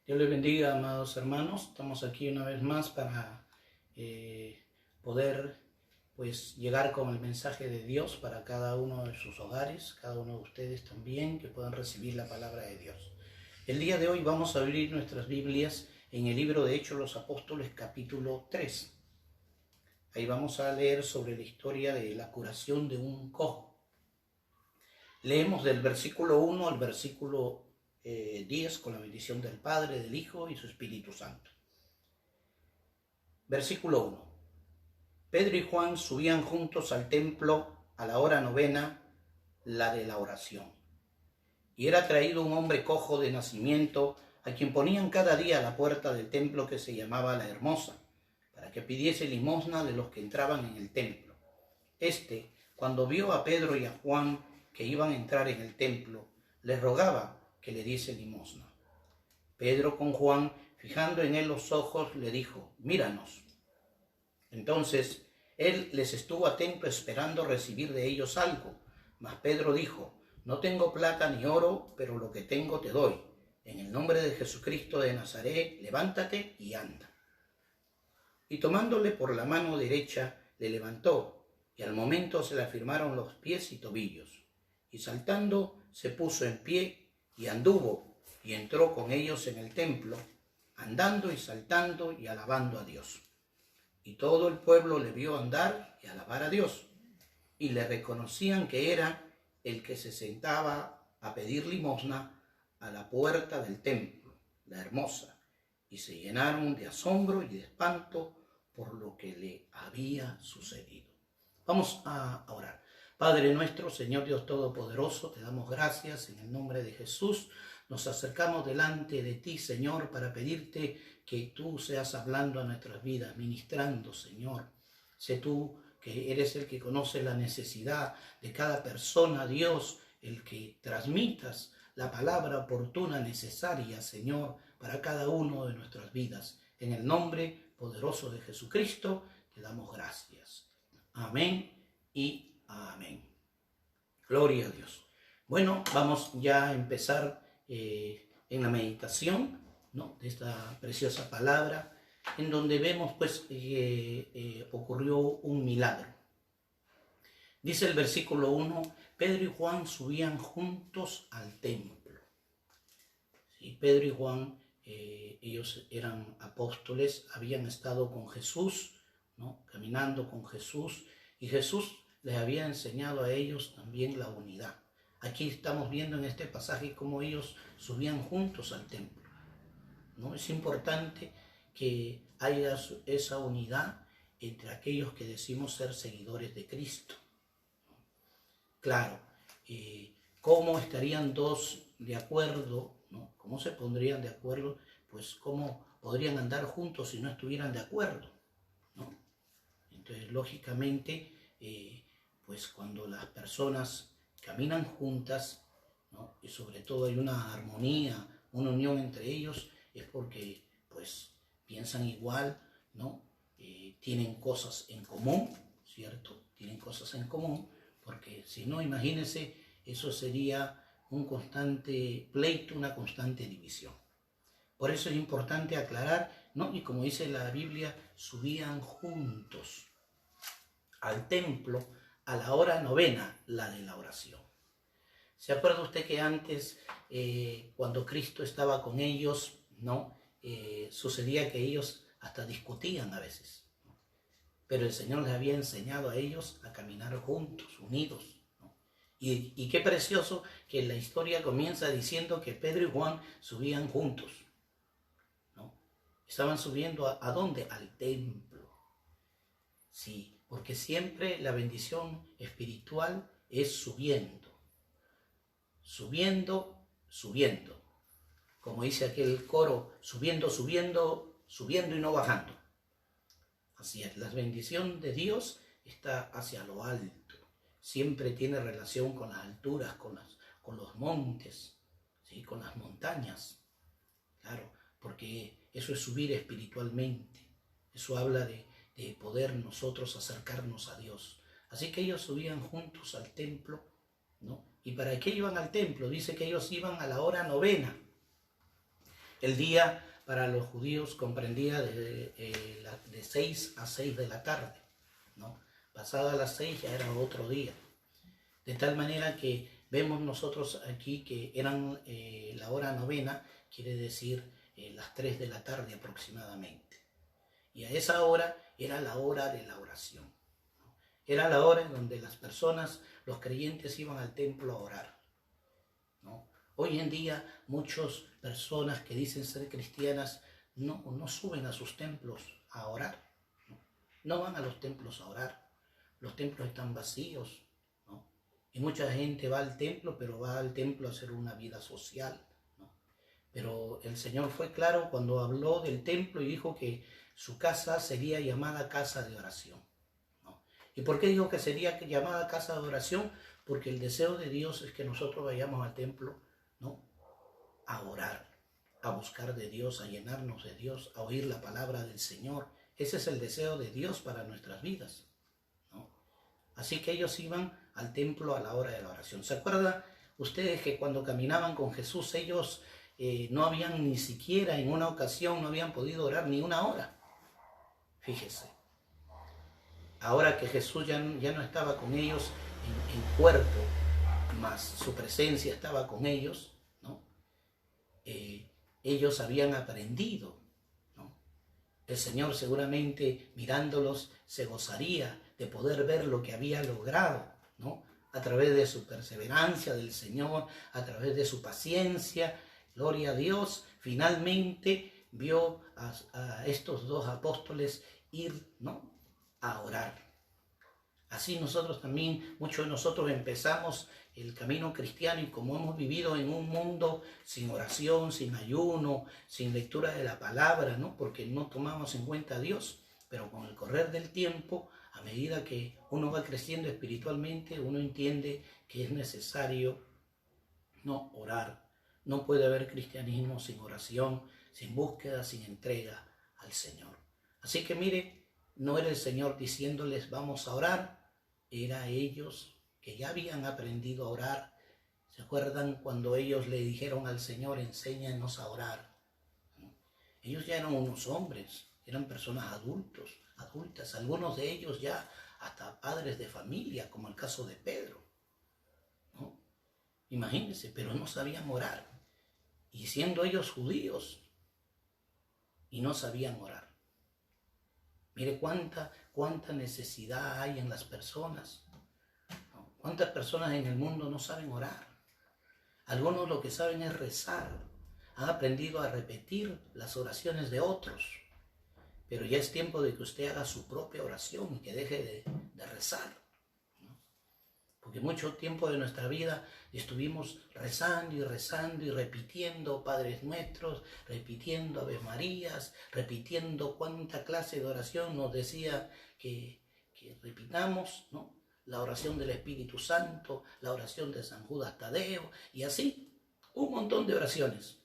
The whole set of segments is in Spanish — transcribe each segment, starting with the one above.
Dios les bendiga, amados hermanos. Estamos aquí una vez más para poder llegar con el mensaje de Dios para cada uno de sus hogares, cada uno de ustedes también, que puedan recibir la palabra de Dios. El día de hoy vamos a abrir nuestras Biblias en el libro de Hechos de los Apóstoles, capítulo 3. Ahí vamos a leer sobre la historia de la curación de un cojo. Leemos del versículo 1 al versículo 10 con la bendición del Padre, del Hijo y su Espíritu Santo. Versículo 1. Pedro y Juan subían juntos al templo a la hora novena, la de la oración. Y era traído un hombre cojo de nacimiento, a quien ponían cada día a la puerta del templo que se llamaba La Hermosa, para que pidiese limosna de los que entraban en el templo. Cuando vio a Pedro y a Juan que iban a entrar en el templo, les rogaba que le diese limosna. Pedro con Juan, fijando en él los ojos, le dijo: míranos. Entonces él les estuvo atento esperando recibir de ellos algo. Mas Pedro dijo: no tengo plata ni oro, pero lo que tengo te doy. En el nombre de Jesucristo de Nazaret, levántate y anda. Y tomándole por la mano derecha, le levantó, y al momento se le afirmaron los pies y tobillos. Y saltando, se puso en pie y anduvo, y entró con ellos en el templo, andando y saltando y alabando a Dios. Y todo el pueblo le vio andar y alabar a Dios, y le reconocían que era el que se sentaba a pedir limosna a la puerta del templo, La Hermosa, y se llenaron de asombro y de espanto por lo que le había sucedido. Vamos a orar. Padre nuestro, Señor Dios Todopoderoso, te damos gracias en el nombre de Jesús. Nos acercamos delante de ti, Señor, para pedirte que tú seas hablando a nuestras vidas, ministrando, Señor. Sé tú que eres el que conoce la necesidad de cada persona, Dios, el que transmitas la palabra oportuna, necesaria, Señor, para cada uno de nuestras vidas. En el nombre poderoso de Jesucristo, te damos gracias. Amén y amén. Gloria a Dios. Bueno, vamos ya a empezar en la meditación, ¿no?, de esta preciosa palabra, en donde vemos ocurrió un milagro. Dice el versículo 1, Pedro y Juan subían juntos al templo. Sí, Pedro y Juan, ellos eran apóstoles, habían estado con Jesús, ¿no?, caminando con Jesús, y Jesús les había enseñado a ellos también la unidad. Aquí estamos viendo en este pasaje cómo ellos subían juntos al templo, ¿no? Es importante que haya esa unidad entre aquellos que decimos ser seguidores de Cristo. Claro, ¿cómo estarían dos de acuerdo, ¿no? ¿Cómo se pondrían de acuerdo? Pues ¿cómo podrían andar juntos si no estuvieran de acuerdo, ¿no? Entonces, lógicamente, pues cuando las personas caminan juntas, ¿no?, y sobre todo hay una armonía, una unión entre ellos, es porque pues piensan igual, ¿no? Tienen cosas en común, ¿cierto? Tienen cosas en común, porque si no, imagínense, eso sería un constante pleito, una constante división. Por eso es importante aclarar, ¿no? Y como dice la Biblia, subían juntos al templo a la hora novena, la de la oración. ¿Se acuerda usted que antes, cuando Cristo estaba con ellos, ¿no?, sucedía que ellos hasta discutían a veces, ¿no? Pero el Señor les había enseñado a ellos a caminar juntos, unidos, ¿no? Y qué precioso que la historia comienza diciendo que Pedro y Juan subían juntos, ¿no? Estaban subiendo ¿a dónde? Al templo. Sí, porque siempre la bendición espiritual es subiendo, subiendo, subiendo. Como dice aquel coro, subiendo, subiendo, subiendo y no bajando. Así es, la bendición de Dios está hacia lo alto. Siempre tiene relación con las alturas, con los montes, ¿sí?, con las montañas. Claro, porque eso es subir espiritualmente. Eso habla de poder nosotros acercarnos a Dios. Así que ellos subían juntos al templo, ¿no? ¿Y para qué iban al templo? Dice que ellos iban a la hora novena. El día para los judíos comprendía de 6 a 6 de la tarde, ¿no? Pasada las 6 ya era otro día. De tal manera que vemos nosotros aquí que eran la hora novena, quiere decir las 3 de la tarde aproximadamente. Y a esa hora era la hora de la oración, ¿no? Era la hora en donde las personas, los creyentes, iban al templo a orar, ¿no? Hoy en día muchas personas que dicen ser cristianas no suben a sus templos a orar, no van a los templos a orar. Los templos están vacíos, ¿no? Y mucha gente va al templo, pero va al templo a hacer una vida social, ¿no? Pero el Señor fue claro cuando habló del templo y dijo que su casa sería llamada casa de oración, ¿no? ¿Y por qué dijo que sería llamada casa de oración? Porque el deseo de Dios es que nosotros vayamos al templo, ¿no?, a orar, a buscar de Dios, a llenarnos de Dios, a oír la palabra del Señor. Ese es el deseo de Dios para nuestras vidas, ¿no? Así que ellos iban al templo a la hora de la oración. ¿Se acuerdan ustedes que cuando caminaban con Jesús, ellos no habían ni siquiera en una ocasión, no habían podido orar ni una hora? Fíjese, ahora que Jesús ya no estaba con ellos en cuerpo, más su presencia estaba con ellos, ¿no? Ellos habían aprendido, ¿no? El Señor seguramente mirándolos se gozaría de poder ver lo que había logrado, ¿no? A través de su perseverancia del Señor, a través de su paciencia, gloria a Dios, finalmente vio a estos dos apóstoles ir, ¿no?, a orar. Así nosotros también, muchos de nosotros empezamos el camino cristiano y como hemos vivido en un mundo sin oración, sin ayuno, sin lectura de la palabra, ¿no?, porque no tomamos en cuenta a Dios, pero con el correr del tiempo, a medida que uno va creciendo espiritualmente, uno entiende que es necesario, ¿no?, orar. No puede haber cristianismo sin oración, sin búsqueda, sin entrega al Señor. Así que mire, no era el Señor diciéndoles vamos a orar, era ellos que ya habían aprendido a orar. ¿Se acuerdan cuando ellos le dijeron al Señor, enséñanos a orar? Ellos ya eran unos hombres, eran personas adultas, algunos de ellos ya hasta padres de familia, como el caso de Pedro, ¿no? Imagínense, pero no sabían orar. Y siendo ellos judíos, y no sabían orar. Mire cuánta necesidad hay en las personas, ¿no? Cuántas personas en el mundo no saben orar. Algunos lo que saben es rezar. Han aprendido a repetir las oraciones de otros. Pero ya es tiempo de que usted haga su propia oración y que deje de rezar, ¿no? Porque mucho tiempo de nuestra vida estuvimos rezando y repitiendo Padres Nuestros, repitiendo Ave Marías, repitiendo cuánta clase de oración nos decía que repitamos, ¿no? La oración del Espíritu Santo, la oración de San Judas Tadeo, y así, un montón de oraciones.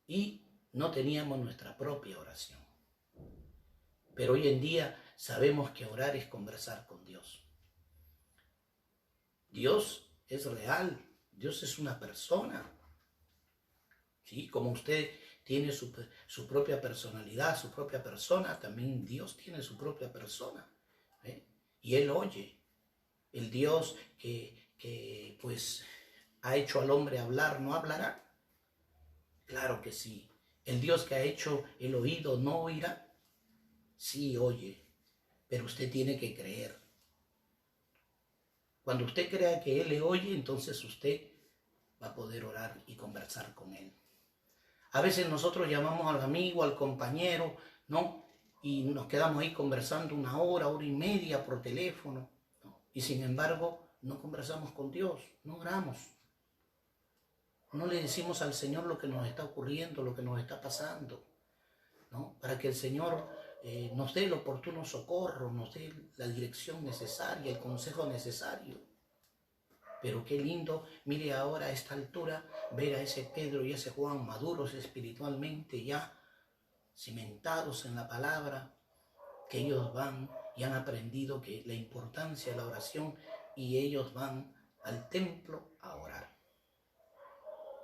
Y no teníamos nuestra propia oración. Pero hoy en día sabemos que orar es conversar con Dios. Dios es real, Dios es una persona. ¿Sí? Como usted tiene su propia personalidad, su propia persona, también Dios tiene su propia persona, ¿eh? Y Él oye. El Dios que pues ha hecho al hombre hablar, ¿no hablará? Claro que sí. El Dios que ha hecho el oído, ¿no oirá? Sí oye, pero usted tiene que creer. Cuando usted crea que Él le oye, entonces usted va a poder orar y conversar con Él. A veces nosotros llamamos al amigo, al compañero, ¿no? Y nos quedamos ahí conversando una hora y media por teléfono, ¿no? Y sin embargo, no conversamos con Dios, no oramos. No le decimos al Señor lo que nos está ocurriendo, lo que nos está pasando, ¿no? Para que el Señor nos dé el oportuno socorro, nos dé la dirección necesaria, el consejo necesario. Pero qué lindo, mire ahora a esta altura, ver a ese Pedro y a ese Juan maduros espiritualmente ya, cimentados en la palabra, que ellos van y han aprendido que la importancia de la oración y ellos van al templo a orar.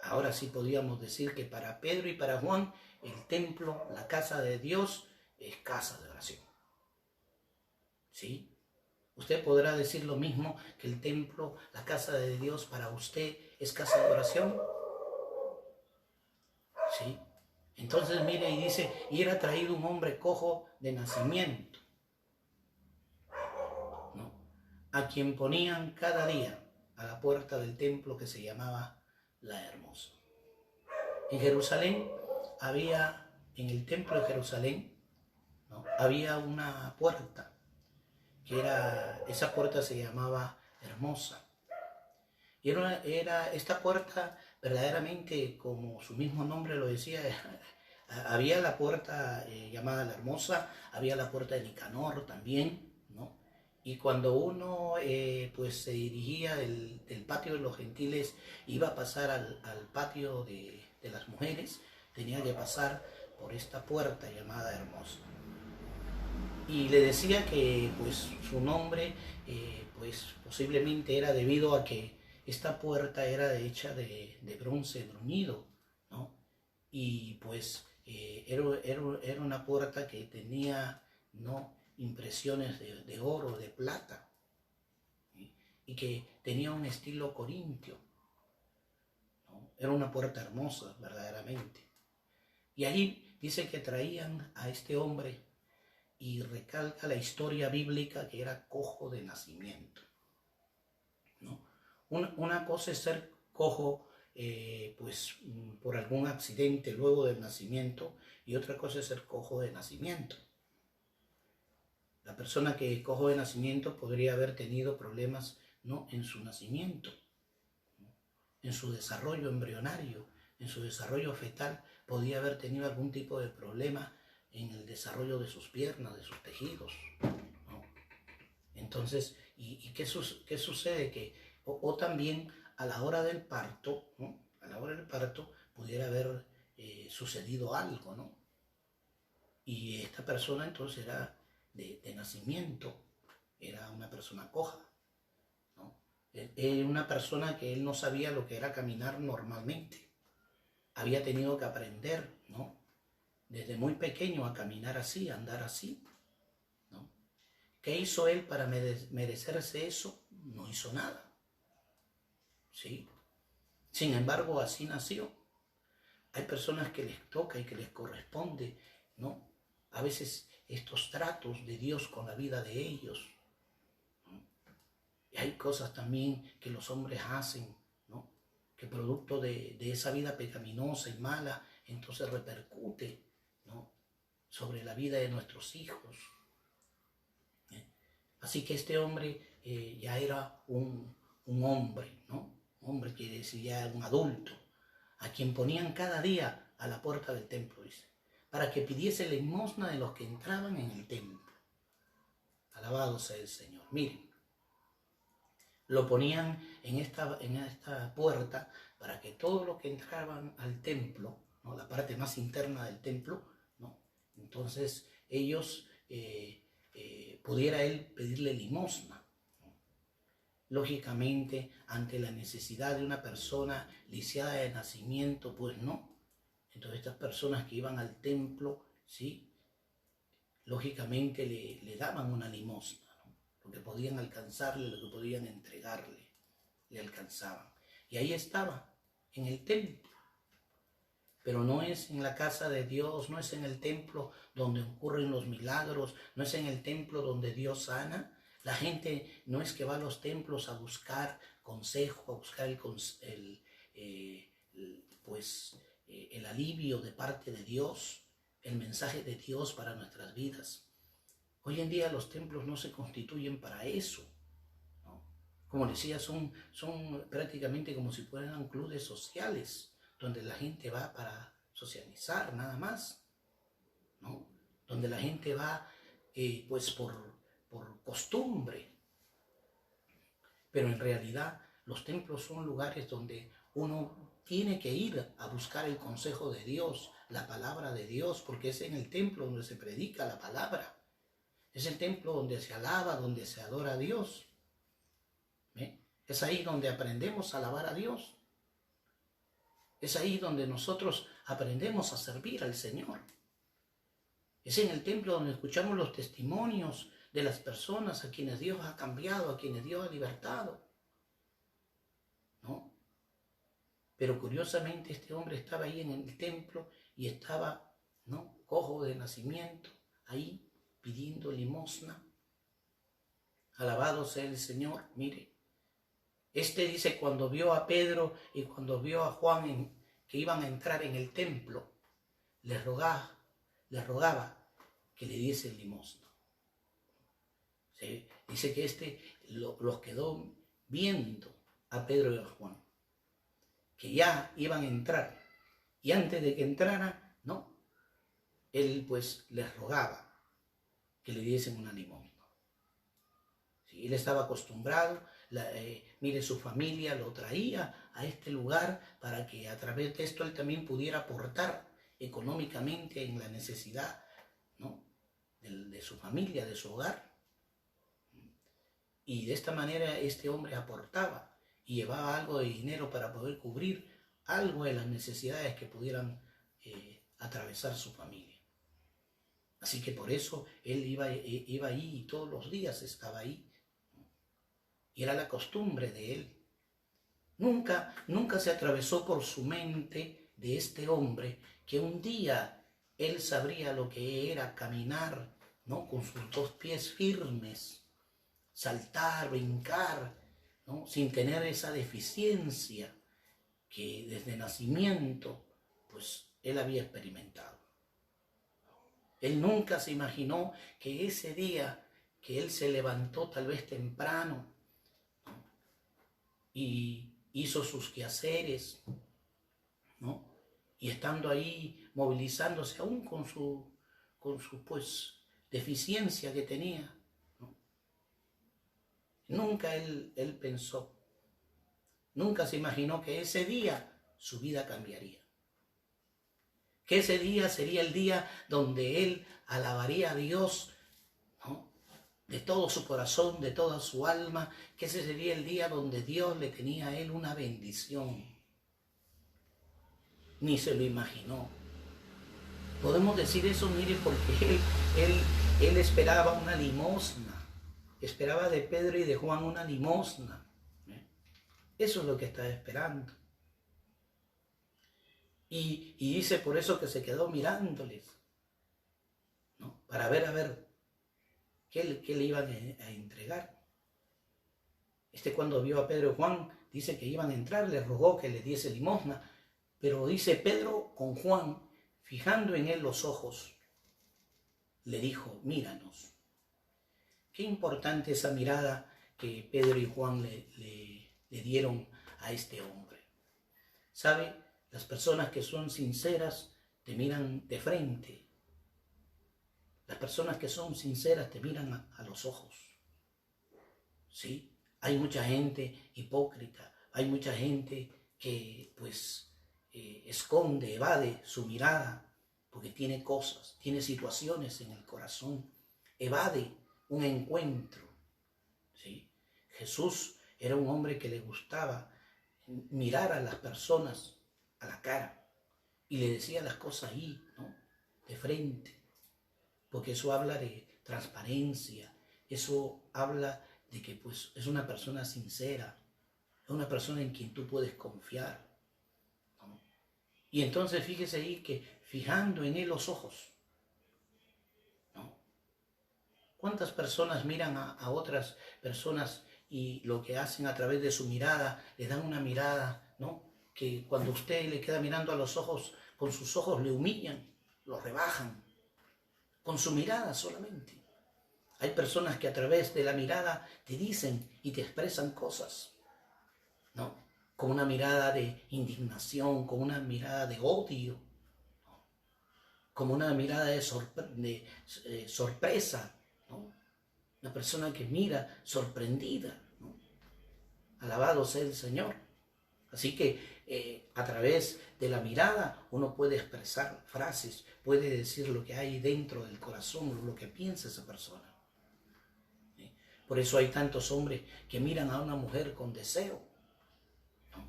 Ahora sí podríamos decir que para Pedro y para Juan, el templo, la casa de Dios, es casa de oración. ¿Sí? Usted podrá decir lo mismo, que el templo, la casa de Dios para usted es casa de oración. ¿Sí? Entonces mire y dice, y era traído un hombre cojo de nacimiento, ¿no? A quien ponían cada día a la puerta del templo que se llamaba La Hermosa. En Jerusalén había, en el templo de Jerusalén, ¿no?, había una puerta, esa puerta se llamaba Hermosa. Y esta puerta verdaderamente, como su mismo nombre lo decía, había la puerta llamada La Hermosa, había la puerta de Nicanor también, ¿no? Y cuando uno pues se dirigía del patio de los gentiles, iba a pasar al patio de las mujeres, tenía que pasar por esta puerta llamada Hermosa. Y le decía que pues su nombre pues posiblemente era debido a que esta puerta era hecha de bronce bruñido, ¿no? Y pues era una puerta que tenía, ¿no?, impresiones de oro, de plata, ¿sí?, y que tenía un estilo corintio, ¿no? Era una puerta hermosa, verdaderamente. Y ahí dice que traían a este hombre, y recalca la historia bíblica, que era cojo de nacimiento, ¿no? Una cosa es ser cojo pues por algún accidente luego del nacimiento, y otra cosa es ser cojo de nacimiento. La persona que es cojo de nacimiento podría haber tenido problemas, ¿no?, en su nacimiento, ¿no?, en su desarrollo embrionario, en su desarrollo fetal, podía haber tenido algún tipo de problema en el desarrollo de sus piernas, de sus tejidos, ¿no? Entonces, ¿y qué sucede? Que o también a la hora del parto, ¿no?, a la hora del parto pudiera haber sucedido algo, ¿no? Y esta persona entonces era de nacimiento, era una persona coja, ¿no? Era una persona que él no sabía lo que era caminar normalmente. Había tenido que aprender, ¿no?, desde muy pequeño a caminar así, a andar así, ¿no? ¿Qué hizo él para merecerse eso? No hizo nada, ¿sí? Sin embargo, así nació. Hay personas que les toca y que les corresponde, ¿no?, a veces estos tratos de Dios con la vida de ellos, ¿no? Y hay cosas también que los hombres hacen, ¿no?, que producto de esa vida pecaminosa y mala, entonces repercute, ¿no?, sobre la vida de nuestros hijos. Así que este hombre ya era un hombre, ¿no? Un hombre que decía, un adulto, a quien ponían cada día a la puerta del templo, dice, para que pidiese limosna de los que entraban en el templo. Alabado sea el Señor. Miren, lo ponían en esta puerta para que todos los que entraban al templo, ¿no?, la parte más interna del templo, ¿no?, entonces ellos pudiera él pedirle limosna, ¿no? Lógicamente, ante la necesidad de una persona lisiada de nacimiento, pues no. Entonces estas personas que iban al templo, ¿sí?, lógicamente le daban una limosna, ¿no?, lo que podían alcanzarle, lo que podían entregarle, le alcanzaban. Y ahí estaba, en el templo. Pero no es en la casa de Dios, no es en el templo donde ocurren los milagros, no es en el templo donde Dios sana. La gente no es que va a los templos a buscar consejo, a buscar el alivio de parte de Dios, el mensaje de Dios para nuestras vidas. Hoy en día los templos no se constituyen para eso, ¿no? Como decía, son prácticamente como si fueran clubes sociales, donde la gente va para socializar nada más, ¿no? Donde la gente va pues por costumbre. Pero en realidad los templos son lugares donde uno tiene que ir a buscar el consejo de Dios, la palabra de Dios, porque es en el templo donde se predica la palabra. Es el templo donde se alaba, donde se adora a Dios. ¿Eh? Es ahí donde aprendemos a alabar a Dios. Es ahí donde nosotros aprendemos a servir al Señor. Es en el templo donde escuchamos los testimonios de las personas a quienes Dios ha cambiado, a quienes Dios ha libertado, ¿no? Pero curiosamente este hombre estaba ahí en el templo y estaba, ¿no?, cojo de nacimiento, ahí pidiendo limosna. Alabado sea el Señor. Mire, dice, cuando vio a Pedro y cuando vio a Juan que iban a entrar en el templo, les rogaba que le diese limosna. ¿Sí? Dice que los quedó viendo a Pedro y a Juan, que ya iban a entrar, y antes de que entraran, no, él pues les rogaba que le diesen una limosna. Sí, él estaba acostumbrado, mire, su familia lo traía a este lugar para que a través de esto él también pudiera aportar económicamente en la necesidad, ¿no?, de su familia, de su hogar. Y de esta manera este hombre aportaba y llevaba algo de dinero para poder cubrir algo de las necesidades que pudieran atravesar su familia. Así que por eso él iba ahí y todos los días estaba ahí. Y era la costumbre de él. Nunca se atravesó por su mente de este hombre que un día él sabría lo que era caminar, ¿no?, con sus dos pies firmes, saltar, brincar, ¿no?, sin tener esa deficiencia que desde nacimiento pues él había experimentado. Él nunca se imaginó que ese día que él se levantó tal vez temprano, ¿no?, y hizo sus quehaceres, ¿no?, y estando ahí movilizándose aún con su pues deficiencia que tenía, ¿no?, nunca él pensó, nunca se imaginó que ese día su vida cambiaría. Que ese día sería el día donde él alabaría a Dios, ¿no?, de todo su corazón, de toda su alma, que ese sería el día donde Dios le tenía a él una bendición. Ni se lo imaginó. Podemos decir eso, mire, porque él esperaba una limosna, esperaba de Pedro y de Juan una limosna. Eso es lo que estaba esperando. Y dice por eso que se quedó mirándoles, ¿no?, para ver a ver qué le iban a entregar. Cuando vio a Pedro y Juan, dice que iban a entrar, les rogó que le diese limosna, pero dice Pedro con Juan, fijando en él los ojos, le dijo, míranos. Qué importante esa mirada que Pedro y Juan le dieron a este hombre. ¿Sabe? Las personas que son sinceras te miran de frente. Las personas que son sinceras te miran a los ojos. ¿Sí? Hay mucha gente hipócrita, hay mucha gente que pues esconde, evade su mirada porque tiene cosas, tiene situaciones en el corazón, evade un encuentro. ¿Sí? Jesús era un hombre que le gustaba mirar a las personas a la cara y le decía las cosas ahí, ¿no?, de frente, porque eso habla de transparencia, eso habla de que pues es una persona sincera, es una persona en quien tú puedes confiar, ¿no? Y entonces fíjese ahí que fijando en él los ojos, ¿no? ¿Cuántas personas miran a otras personas y lo que hacen a través de su mirada, les dan una mirada, ¿no?, que cuando usted le queda mirando a los ojos, con sus ojos le humillan, lo rebajan, con su mirada solamente? Hay personas que a través de la mirada te dicen y te expresan cosas, ¿no?, con una mirada de indignación, con una mirada de odio, ¿no?, como una mirada de sorpresa, ¿no?, una persona que mira sorprendida, ¿no? Alabado sea el Señor. Así que a través de la mirada uno puede expresar frases, puede decir lo que hay dentro del corazón, lo que piensa esa persona. ¿Sí? Por eso hay tantos hombres que miran a una mujer con deseo, ¿no?,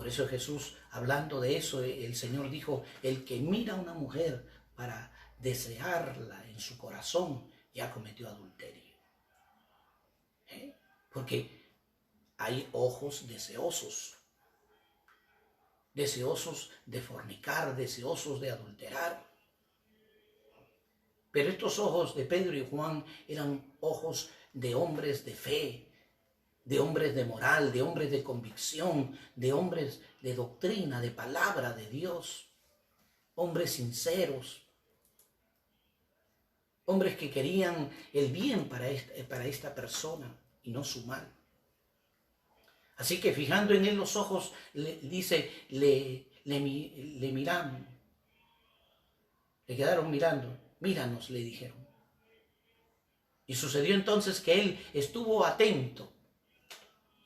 Por eso Jesús, hablando de eso, el Señor dijo, el que mira a una mujer para desearla en su corazón, ya cometió adulterio. Porque hay ojos deseosos de fornicar, deseosos de adulterar. Pero estos ojos de Pedro y Juan eran ojos de hombres de fe, de hombres de moral, de hombres de convicción, de hombres de doctrina, de palabra de Dios, hombres sinceros, hombres que querían el bien para esta persona y no su mal. Así que fijando en él los ojos, le miraron, le quedaron mirando. Míranos, le dijeron. Y sucedió entonces que él estuvo atento.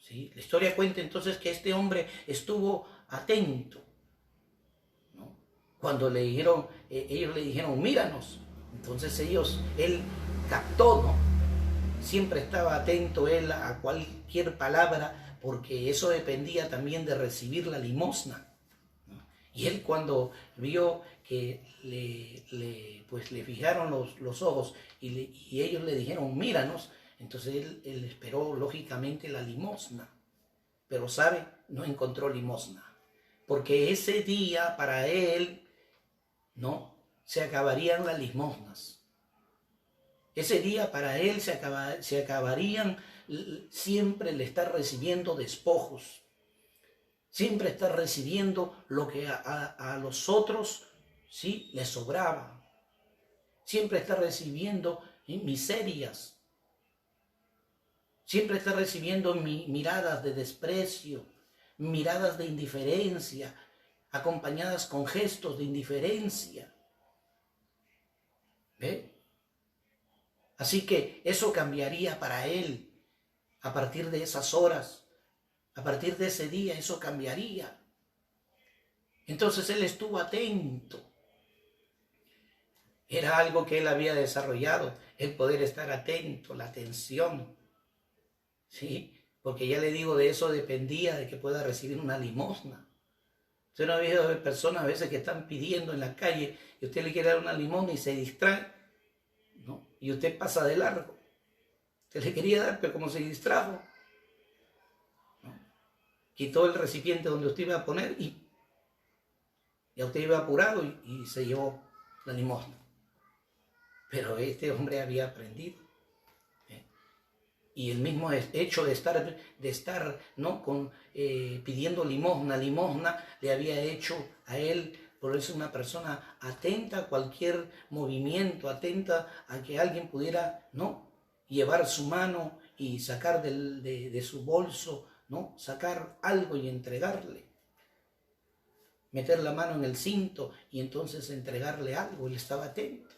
¿Sí? La historia cuenta entonces que este hombre estuvo atento, ¿no? Cuando ellos le dijeron, míranos. Entonces él captó, ¿no? Siempre estaba atento él a cualquier palabra, porque eso dependía también de recibir la limosna. Y él, cuando vio que le fijaron los ojos y ellos le dijeron, míranos, entonces él esperó lógicamente la limosna. Pero ¿sabe? No encontró limosna. Porque ese día para él, no, se acabarían las limosnas. Ese día para él se acabarían siempre el estar recibiendo despojos. Siempre está recibiendo lo que a los otros, ¿sí?, les sobraba. Siempre está recibiendo miserias. Siempre está recibiendo miradas de desprecio, miradas de indiferencia, acompañadas con gestos de indiferencia. ¿Ve? Así que eso cambiaría para él a partir de esas horas. A partir de ese día eso cambiaría. Entonces él estuvo atento. Era algo que él había desarrollado, el poder estar atento, la atención. ¿Sí? Porque ya le digo, de eso dependía de que pueda recibir una limosna. Usted no ha visto personas a veces que están pidiendo en la calle y usted le quiere dar una limosna y se distrae, ¿no? Y usted pasa de largo. Usted le quería dar, pero como se distrajo, quitó el recipiente donde usted iba a poner y ya usted iba apurado y se llevó la limosna. Pero este hombre había aprendido. Y el mismo hecho de estar ¿no?, pidiendo limosna le había hecho a él, por eso, una persona atenta a cualquier movimiento, atenta a que alguien pudiera, ¿no?, llevar su mano y sacar de su bolso, ¿no?, sacar algo y entregarle. Meter la mano en el cinto y entonces entregarle algo. Él estaba atento.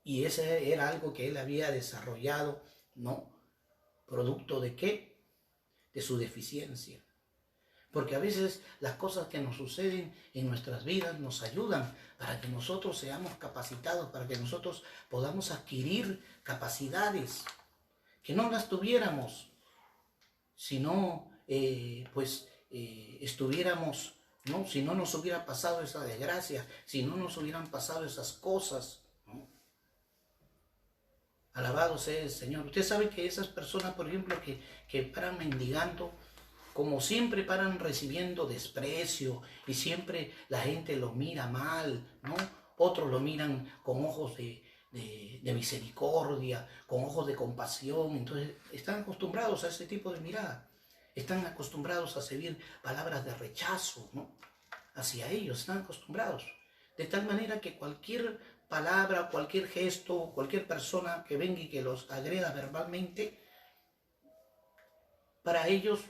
Y ese era algo que él había desarrollado, ¿no? ¿Producto de qué? De su deficiencia. Porque a veces las cosas que nos suceden en nuestras vidas nos ayudan para que nosotros seamos capacitados, para que nosotros podamos adquirir capacidades que no las tuviéramos si no, estuviéramos, ¿no?, si no nos hubiera pasado esa desgracia, si no nos hubieran pasado esas cosas, ¿no? Alabado sea el Señor. Usted sabe que esas personas, por ejemplo, que paran mendigando, como siempre paran recibiendo desprecio y siempre la gente los mira mal, ¿no? Otros lo miran con ojos de misericordia, con ojos de compasión. Entonces están acostumbrados a ese tipo de mirada. Están acostumbrados a recibir palabras de rechazo, ¿no?, hacia ellos. Están acostumbrados. De tal manera que cualquier palabra, cualquier gesto, cualquier persona que venga y que los agreda verbalmente, para ellos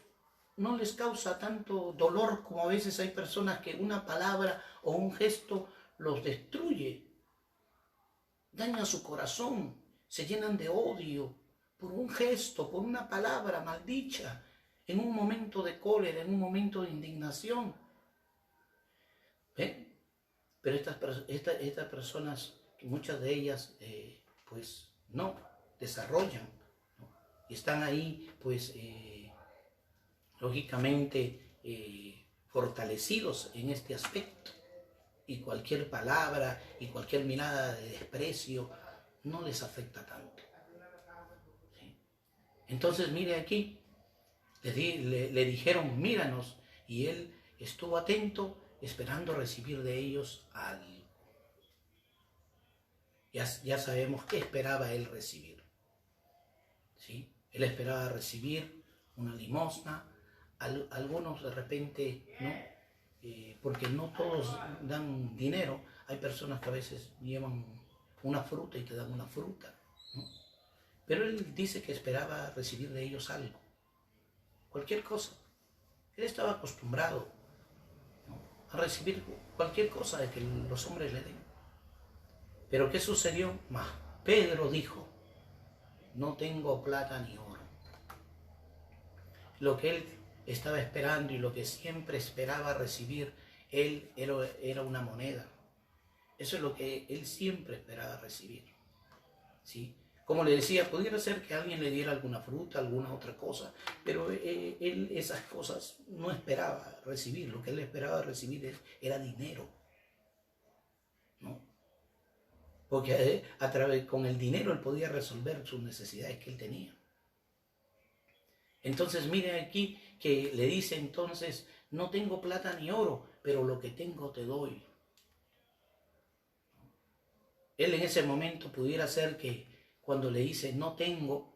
no les causa tanto dolor como a veces hay personas que una palabra o un gesto los destruye, daña su corazón, se llenan de odio por un gesto, por una palabra maldicha, en un momento de cólera, en un momento de indignación. ¿Ven? Pero estas personas, muchas de ellas, pues no desarrollan, ¿no?, y están ahí, pues, lógicamente fortalecidos en este aspecto, y cualquier palabra y cualquier mirada de desprecio no les afecta tanto. ¿Sí? Entonces mire aquí, le dijeron míranos, y él estuvo atento esperando recibir de ellos algo. Ya sabemos qué esperaba él recibir. ¿Sí? Él esperaba recibir una limosna, algunos de repente no, porque no todos dan dinero. Hay personas que a veces llevan una fruta y te dan una fruta, ¿no? Pero él dice que esperaba recibir de ellos algo, cualquier cosa. Él estaba acostumbrado, ¿no?, a recibir cualquier cosa de que los hombres le den. Pero ¿qué sucedió? Pedro dijo: no tengo plata ni oro. Lo que él estaba esperando y lo que siempre esperaba recibir él era una moneda. Eso es lo que él siempre esperaba recibir, ¿sí? Como le decía, pudiera ser que alguien le diera alguna fruta, alguna otra cosa, pero él esas cosas no esperaba recibir. Lo que él esperaba recibir era dinero, ¿no? Porque con el dinero él podía resolver sus necesidades que él tenía. Entonces mire aquí que le dice entonces: no tengo plata ni oro, pero lo que tengo te doy. Él en ese momento pudiera ser que cuando le dice no tengo,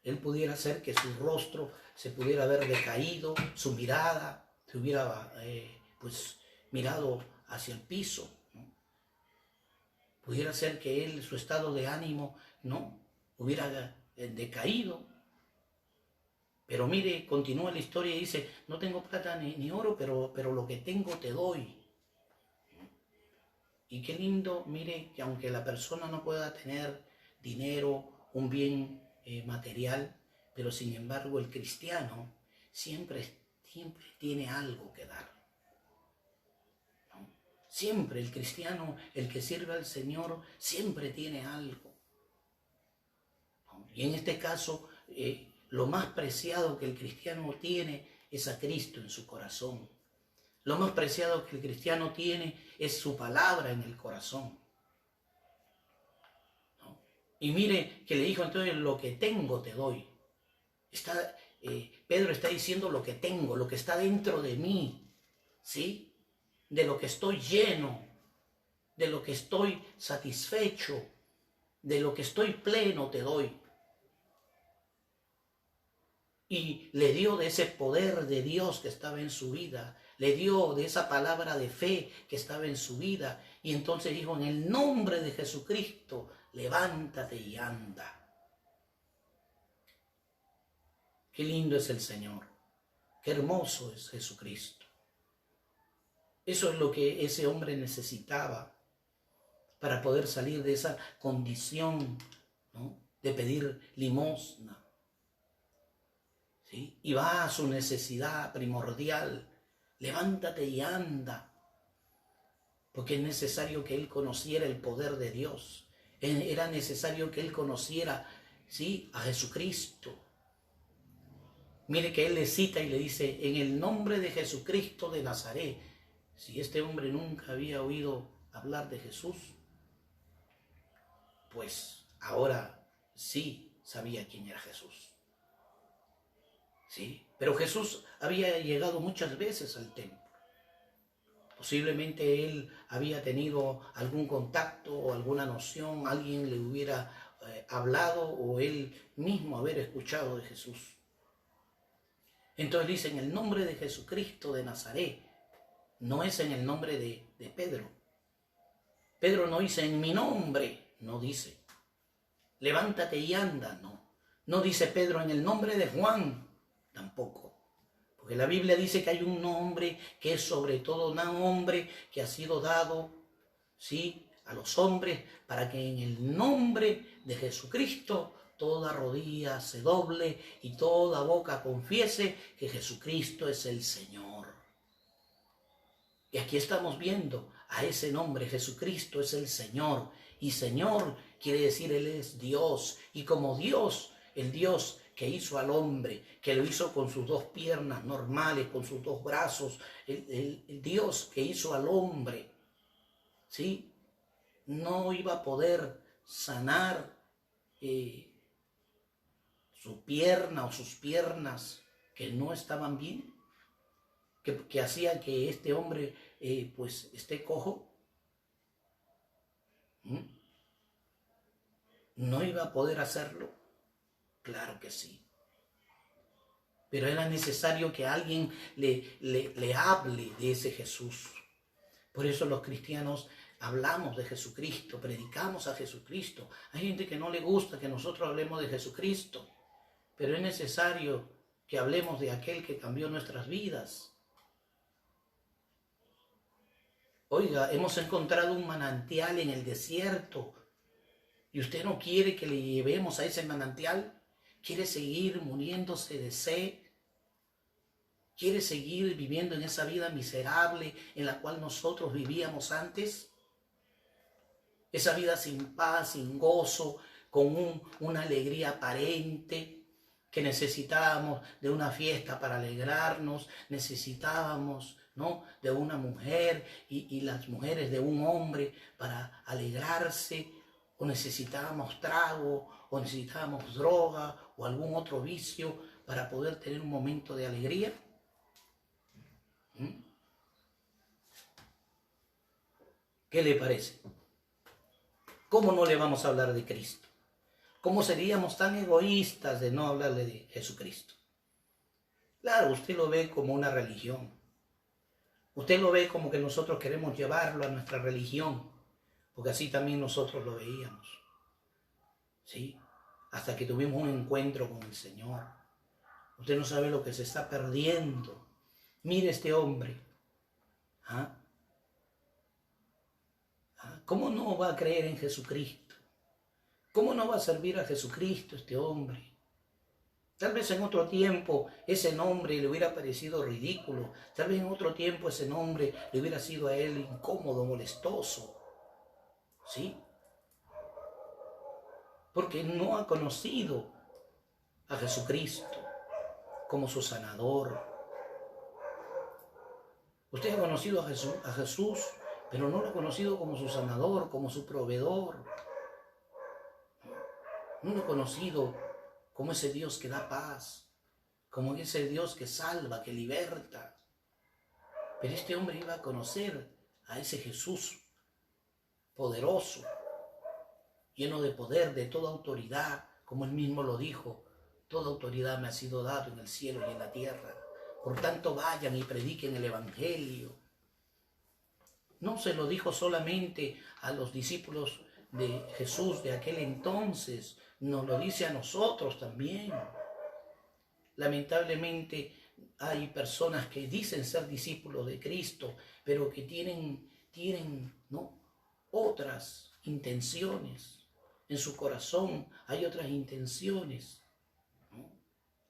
él pudiera ser que su rostro se pudiera ver decaído, su mirada se hubiera mirado hacia el piso, ¿no? Pudiera ser que él, su estado de ánimo, no hubiera decaído. Pero mire, continúa la historia y dice: no tengo plata ni oro, pero lo que tengo te doy. Y qué lindo, mire, que aunque la persona no pueda tener dinero, un bien material, pero sin embargo el cristiano siempre tiene algo que dar, ¿no? Siempre el cristiano, el que sirve al Señor, siempre tiene algo, ¿no? Y en este caso, lo más preciado que el cristiano tiene es a Cristo en su corazón. Lo más preciado que el cristiano tiene es su palabra en el corazón, ¿no? Y mire que le dijo entonces: lo que tengo te doy. Pedro está diciendo lo que tengo, lo que está dentro de mí, ¿sí? De lo que estoy lleno, de lo que estoy satisfecho, de lo que estoy pleno te doy. Y le dio de ese poder de Dios que estaba en su vida, le dio de esa palabra de fe que estaba en su vida, y entonces dijo: en el nombre de Jesucristo, levántate y anda. Qué lindo es el Señor, qué hermoso es Jesucristo. Eso es lo que ese hombre necesitaba para poder salir de esa condición, ¿no?, de pedir limosna, ¿sí? Y va a su necesidad primordial: levántate y anda. Porque es necesario que él conociera el poder de Dios. Era necesario que él conociera, ¿sí?, a Jesucristo. Mire que él le cita y le dice: en el nombre de Jesucristo de Nazaret. Si este hombre nunca había oído hablar de Jesús, pues ahora sí sabía quién era Jesús. ¿Sí? Pero Jesús había llegado muchas veces al templo. Posiblemente él había tenido algún contacto o alguna noción, alguien le hubiera hablado, o él mismo haber escuchado de Jesús. Entonces dice: en el nombre de Jesucristo de Nazaret. No es en el nombre de Pedro. Pedro no dice: en mi nombre, no dice. Levántate y anda, no. No dice Pedro: en el nombre de Juan, tampoco. Porque la Biblia dice que hay un nombre que es sobre todo un nombre que ha sido dado, ¿sí?, a los hombres, para que en el nombre de Jesucristo toda rodilla se doble y toda boca confiese que Jesucristo es el Señor. Y aquí estamos viendo a ese nombre: Jesucristo es el Señor. Y Señor quiere decir Él es Dios. Y como Dios, el Dios que hizo al hombre, que lo hizo con sus dos piernas normales, con sus dos brazos, el Dios que hizo al hombre, ¿sí? No iba a poder sanar su pierna o sus piernas que no estaban bien, que hacía que este hombre pues esté cojo. ¿No iba a poder hacerlo? Claro que sí. Pero era necesario que alguien le hable de ese Jesús. Por eso los cristianos hablamos de Jesucristo, predicamos a Jesucristo. Hay gente que no le gusta que nosotros hablemos de Jesucristo, pero es necesario que hablemos de aquel que cambió nuestras vidas. Oiga, hemos encontrado un manantial en el desierto y usted no quiere que le llevemos a ese manantial. ¿Quiere seguir muriéndose de sed? ¿Quiere seguir viviendo en esa vida miserable en la cual nosotros vivíamos antes? Esa vida sin paz, sin gozo, con una alegría aparente, que necesitábamos de una fiesta para alegrarnos, necesitábamos, ¿no?, de una mujer y las mujeres de un hombre para alegrarse, o necesitábamos trago, o necesitábamos droga o algún otro vicio para poder tener un momento de alegría. ¿Qué le parece? ¿Cómo no le vamos a hablar de Cristo? ¿Cómo seríamos tan egoístas de no hablarle de Jesucristo? Claro, usted lo ve como una religión. Usted lo ve como que nosotros queremos llevarlo a nuestra religión, porque así también nosotros lo veíamos. ¿Sí? Hasta que tuvimos un encuentro con el Señor. Usted no sabe lo que se está perdiendo. Mire este hombre. ¿Cómo no va a creer en Jesucristo? ¿Cómo no va a servir a Jesucristo este hombre? Tal vez en otro tiempo ese nombre le hubiera parecido ridículo. Tal vez en otro tiempo ese nombre le hubiera sido a él incómodo, molestoso. ¿Sí? Porque no ha conocido a Jesucristo como su sanador. Usted ha conocido a Jesús, pero no lo ha conocido como su sanador, como su proveedor. No lo ha conocido como ese Dios que da paz, como ese Dios que salva, que liberta. Pero este hombre iba a conocer a ese Jesús poderoso, lleno de poder, de toda autoridad, como él mismo lo dijo: toda autoridad me ha sido dada en el cielo y en la tierra. Por tanto, vayan y prediquen el Evangelio. No se lo dijo solamente a los discípulos de Jesús de aquel entonces, nos lo dice a nosotros también. Lamentablemente hay personas que dicen ser discípulos de Cristo, pero que tienen ¿no?, otras intenciones. En su corazón hay otras intenciones, ¿no?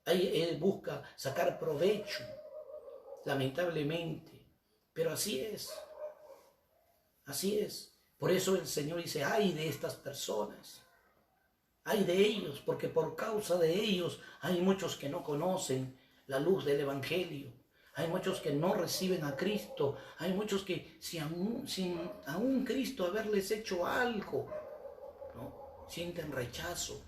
Él busca sacar provecho, lamentablemente. Pero así es. Así es. Por eso el Señor dice: ay de estas personas, ay de ellos, porque por causa de ellos hay muchos que no conocen la luz del Evangelio. Hay muchos que no reciben a Cristo. Hay muchos que sin aún Cristo haberles hecho algo, ¿no?, sienten rechazo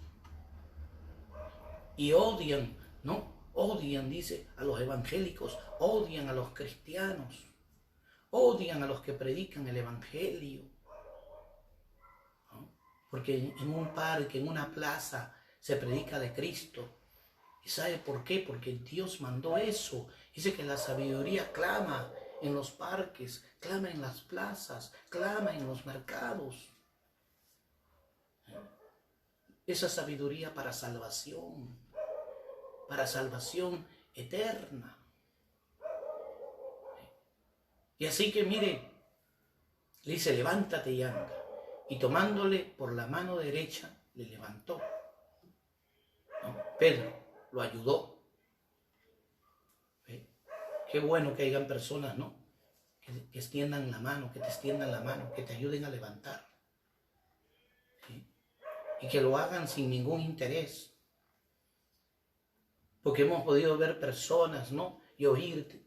y odian, ¿no? Odian, dice, a los evangélicos, odian a los cristianos, odian a los que predican el Evangelio. ¿No? Porque en un parque, en una plaza, se predica de Cristo. ¿Y sabe por qué? Porque Dios mandó eso. Dice que la sabiduría clama en los parques, clama en las plazas, clama en los mercados. Esa sabiduría para salvación eterna. Y así que mire, le dice: levántate y anda. Y tomándole por la mano derecha, le levantó. ¿No? Pedro lo ayudó. Qué bueno que hayan personas, ¿no?, que extiendan la mano, que te extiendan la mano, que te ayuden a levantar. ¿Sí? Y que lo hagan sin ningún interés. porque hemos podido ver personas, ¿no? Y oír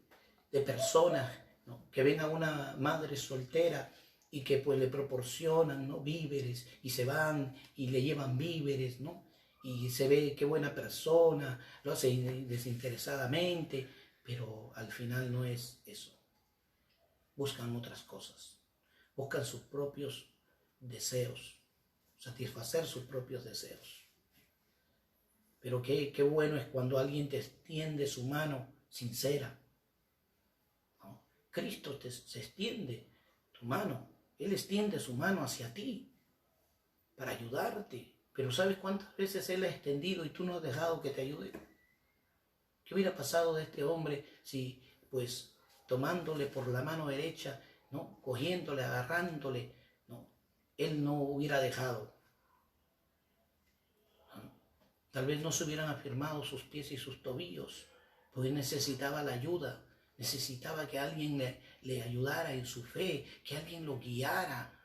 de personas, ¿no? Que ven a una madre soltera y que pues le proporcionan, ¿no? Víveres, y se van y le llevan víveres, ¿no? Y se ve qué buena persona, lo hace desinteresadamente, pero al final no es eso. Buscan otras cosas, buscan sus propios deseos, satisfacer sus propios deseos. Pero qué bueno es cuando alguien te extiende su mano sincera, ¿no? Cristo se extiende tu mano, Él extiende su mano hacia ti para ayudarte. Pero ¿sabes cuántas veces Él ha extendido y tú no has dejado que te ayude? ¿Qué hubiera pasado de este hombre si, pues, tomándole por la mano derecha, ¿no? Cogiéndole, agarrándole, ¿no? Él no hubiera dejado? Tal vez no se hubieran afirmado sus pies y sus tobillos, porque necesitaba la ayuda, necesitaba que alguien le ayudara en su fe, que alguien lo guiara.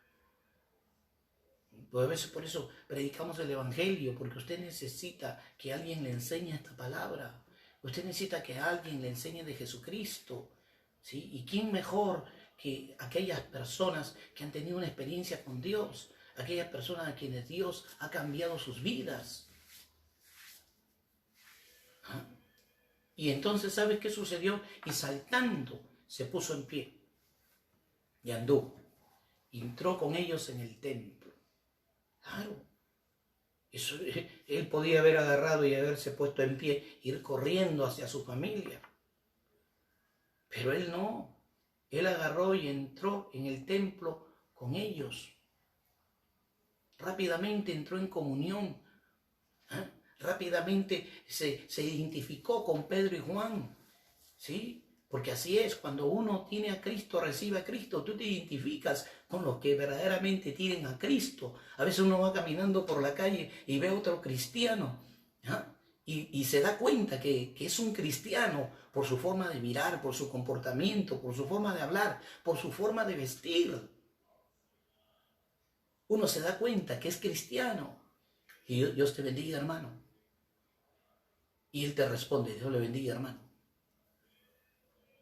Pues a veces por eso predicamos el Evangelio, porque usted necesita que alguien le enseñe esta palabra. Usted necesita que alguien le enseñe de Jesucristo, ¿sí? ¿Y quién mejor que aquellas personas que han tenido una experiencia con Dios? Aquellas personas a quienes Dios ha cambiado sus vidas. ¿Ah? Y entonces, ¿sabes qué sucedió? Y saltando, se puso en pie y anduvo. Entró con ellos en el templo. Claro. Eso, él podía haber agarrado y haberse puesto en pie, ir corriendo hacia su familia. Pero él no. Él agarró y entró en el templo con ellos. Rápidamente entró en comunión. ¿Eh? Rápidamente se identificó con Pedro y Juan. ¿Sí? Porque así es, cuando uno tiene a Cristo, recibe a Cristo, tú te identificas con los que verdaderamente tienen a Cristo. A veces uno va caminando por la calle y ve a otro cristiano, ¿ah? Y se da cuenta que es un cristiano por su forma de mirar, por su comportamiento, por su forma de hablar, por su forma de vestir. Uno se da cuenta que es cristiano. Y Dios te bendiga, hermano. Y él te responde, Dios le bendiga, hermano.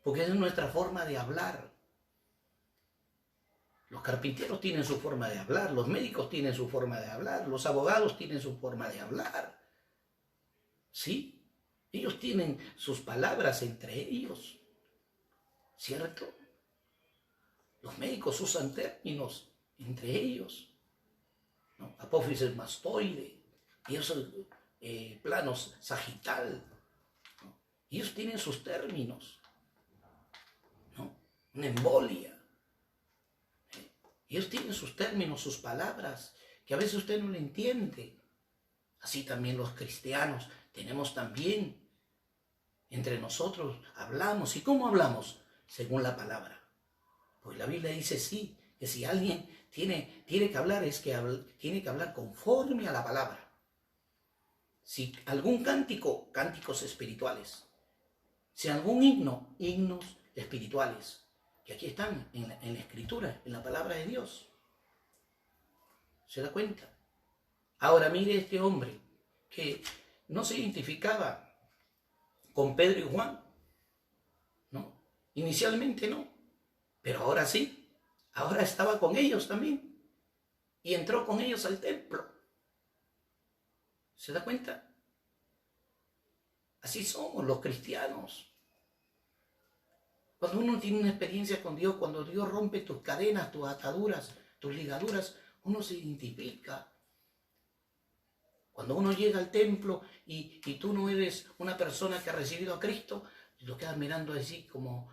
Porque es nuestra forma de hablar. Los carpinteros tienen su forma de hablar, los médicos tienen su forma de hablar, los abogados tienen su forma de hablar. ¿Sí? Ellos tienen sus palabras entre ellos. ¿Cierto? Los médicos usan términos entre ellos, ¿no? Apófisis mastoide, y esos planos sagital, ¿no? Ellos tienen sus términos. Una embolia. Ellos tienen sus términos, sus palabras, que a veces usted no le entiende. Así también los cristianos tenemos también, entre nosotros hablamos. ¿Y cómo hablamos? Según la palabra. Pues la Biblia dice sí, que si alguien tiene que hablar, es que tiene que hablar conforme a la palabra. Si algún cántico, cánticos espirituales. Si algún himno, himnos espirituales. Que aquí están en la Escritura, en la palabra de Dios. ¿Se da cuenta? Ahora mire este hombre que no se identificaba con Pedro y Juan, ¿no? Inicialmente no, pero ahora sí. Ahora estaba con ellos también y entró con ellos al templo. ¿Se da cuenta? Así somos los cristianos. Cuando uno tiene una experiencia con Dios, cuando Dios rompe tus cadenas, tus ataduras, tus ligaduras, uno se identifica. Cuando uno llega al templo y tú no eres una persona que ha recibido a Cristo, lo quedas mirando así como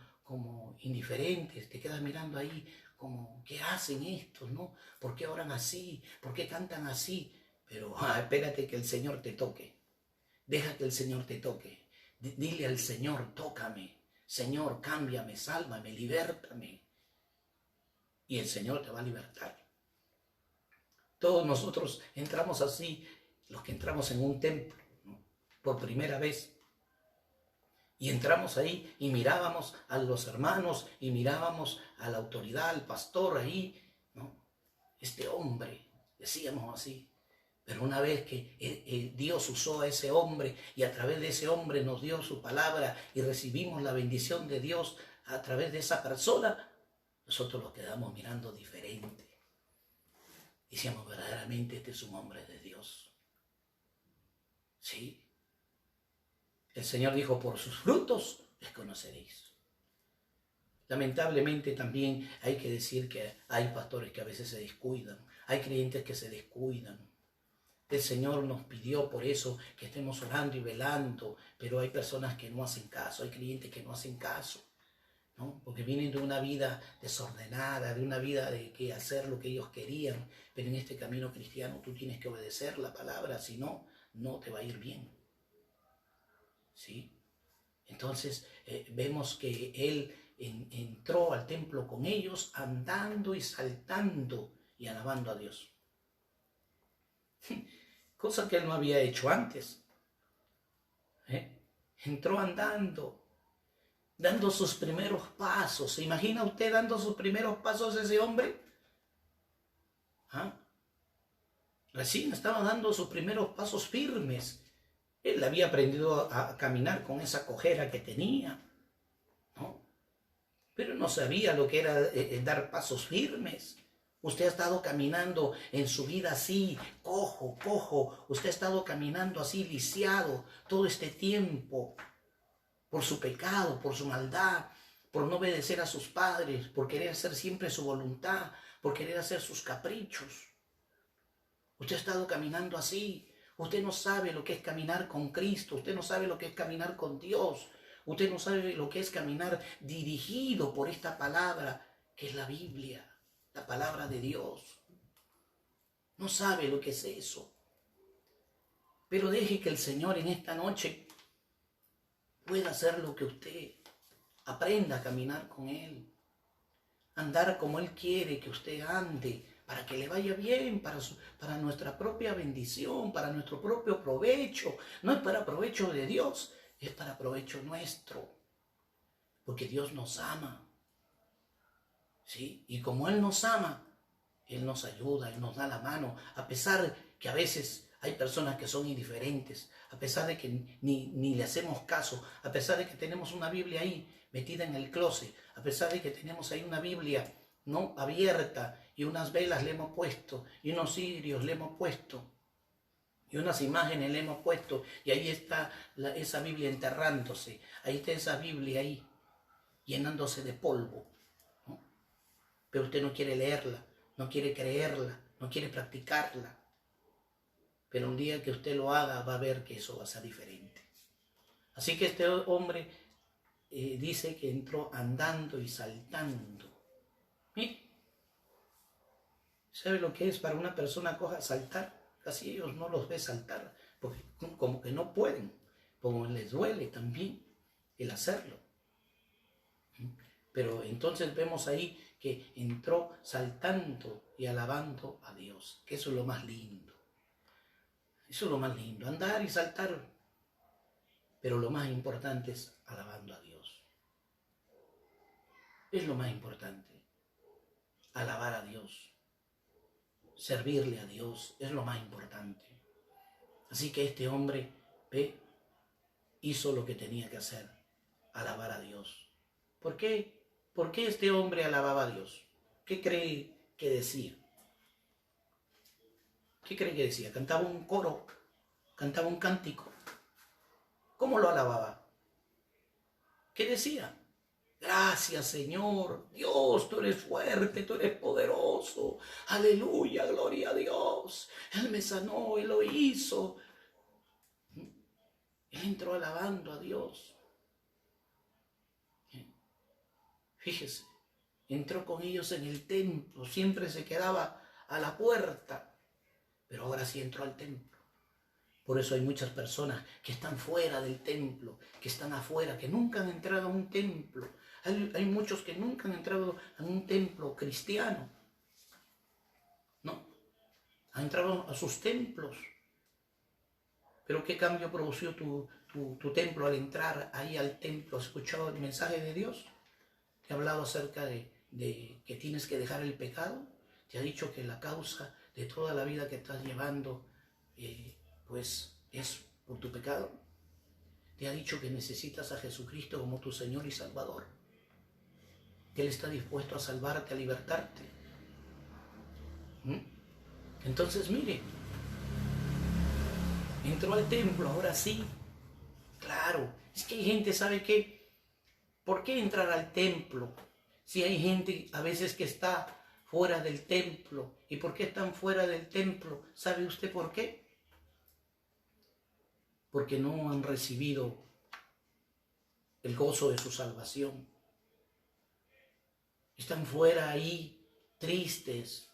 indiferentes, te quedas mirando ahí como, ¿qué hacen estos, no? ¿Por qué oran así? ¿Por qué cantan así? Pero espérate que el Señor te toque. Deja que el Señor te toque. Dile al Señor, tócame. Señor, cámbiame, sálvame, libértame. Y el Señor te va a libertar. Todos nosotros entramos así, los que entramos en un templo, ¿no? Por primera vez. Y entramos ahí y mirábamos a los hermanos y mirábamos a la autoridad, al pastor ahí, ¿no? Este hombre, decíamos así, Pero una vez que Dios usó a ese hombre y a través de ese hombre nos dio su palabra y recibimos la bendición de Dios a través de esa persona, nosotros nos quedamos mirando diferente. Decíamos, verdaderamente este es un hombre de Dios. ¿Sí? El Señor dijo, por sus frutos les conoceréis. Lamentablemente también hay que decir que hay pastores que a veces se descuidan, hay creyentes que se descuidan. El Señor nos pidió por eso que estemos orando y velando, pero hay personas que no hacen caso, hay creyentes que no hacen caso, ¿no? Porque vienen de una vida desordenada, de una vida de que hacer lo que ellos querían, pero en este camino cristiano tú tienes que obedecer la palabra, si no, no te va a ir bien. ¿Sí? Entonces vemos que él entró al templo con ellos andando y saltando y alabando a Dios. Cosa que él no había hecho antes. Entró andando, dando sus primeros pasos. ¿Se imagina usted dando sus primeros pasos ese hombre? ¿Ah? Recién estaba dando sus primeros pasos firmes. Él había aprendido a caminar con esa cojera que tenía, ¿no? Pero no sabía lo que era dar pasos firmes. Usted ha estado caminando en su vida así, cojo. Usted ha estado caminando así, lisiado, todo este tiempo, por su pecado, por su maldad, por no obedecer a sus padres, por querer hacer siempre su voluntad, por querer hacer sus caprichos. Usted ha estado caminando así. Usted no sabe lo que es caminar con Cristo. Usted no sabe lo que es caminar con Dios. Usted no sabe lo que es caminar dirigido por esta palabra, que es la Biblia, la palabra de Dios. No sabe lo que es eso. Pero deje que el Señor en esta noche pueda hacer lo que usted aprenda a caminar con Él. Andar como Él quiere que usted ande, para que le vaya bien, para nuestra propia bendición, para nuestro propio provecho. No es para provecho de Dios, es para provecho nuestro, porque Dios nos ama, ¿sí? Y como Él nos ama, Él nos ayuda, Él nos da la mano, a pesar que a veces hay personas que son indiferentes, a pesar de que ni le hacemos caso, a pesar de que tenemos una Biblia ahí metida en el closet, a pesar de que tenemos ahí una Biblia no abierta y unas velas le hemos puesto y unos cirios le hemos puesto y unas imágenes le hemos puesto y ahí está esa Biblia enterrándose, ahí está esa Biblia ahí llenándose de polvo, ¿no? Pero usted no quiere leerla, no quiere creerla, no quiere practicarla. Pero un día que usted lo haga va a ver que eso va a ser diferente. Así que este hombre dice que entró andando y saltando. Mire, ¿sabe lo que es para una persona coja saltar? Casi ellos no los ve saltar, porque como que no pueden, como les duele también el hacerlo. Pero entonces vemos ahí que entró saltando y alabando a Dios, que eso es lo más lindo. Eso es lo más lindo, andar y saltar. Pero lo más importante es alabando a Dios. Es lo más importante. Alabar a Dios. Servirle a Dios es lo más importante. Así que este hombre, hizo lo que tenía que hacer. Alabar a Dios. ¿Por qué? ¿Por qué este hombre alababa a Dios? ¿Qué cree que decía? ¿Qué cree que decía? Cantaba un coro, cantaba un cántico. ¿Cómo lo alababa? ¿Qué decía? Gracias, Señor. Dios, tú eres fuerte, tú eres poderoso. Aleluya, gloria a Dios. Él me sanó, Él lo hizo. Él entró alabando a Dios. Fíjese, entró con ellos en el templo. Siempre se quedaba a la puerta. Pero ahora sí entró al templo. Por eso hay muchas personas que están fuera del templo, que están afuera, que nunca han entrado a un templo. Hay muchos que nunca han entrado a un templo cristiano. No, han entrado a sus templos. Pero ¿qué cambio produjo tu templo al entrar ahí al templo? ¿Has escuchado el mensaje de Dios? ¿Te ha hablado acerca de que tienes que dejar el pecado? ¿Te ha dicho que la causa de toda la vida que estás llevando pues es por tu pecado. Te ha dicho que necesitas a Jesucristo como tu Señor y Salvador, que Él está dispuesto a salvarte, a libertarte. Entonces mire, entró al templo, ahora sí. Claro, es que hay gente, ¿sabe qué? ¿Por qué entrar al templo? Si hay gente a veces que está fuera del templo. ¿Y por qué están fuera del templo? ¿Sabe usted por qué? Porque no han recibido el gozo de su salvación. Están fuera ahí tristes,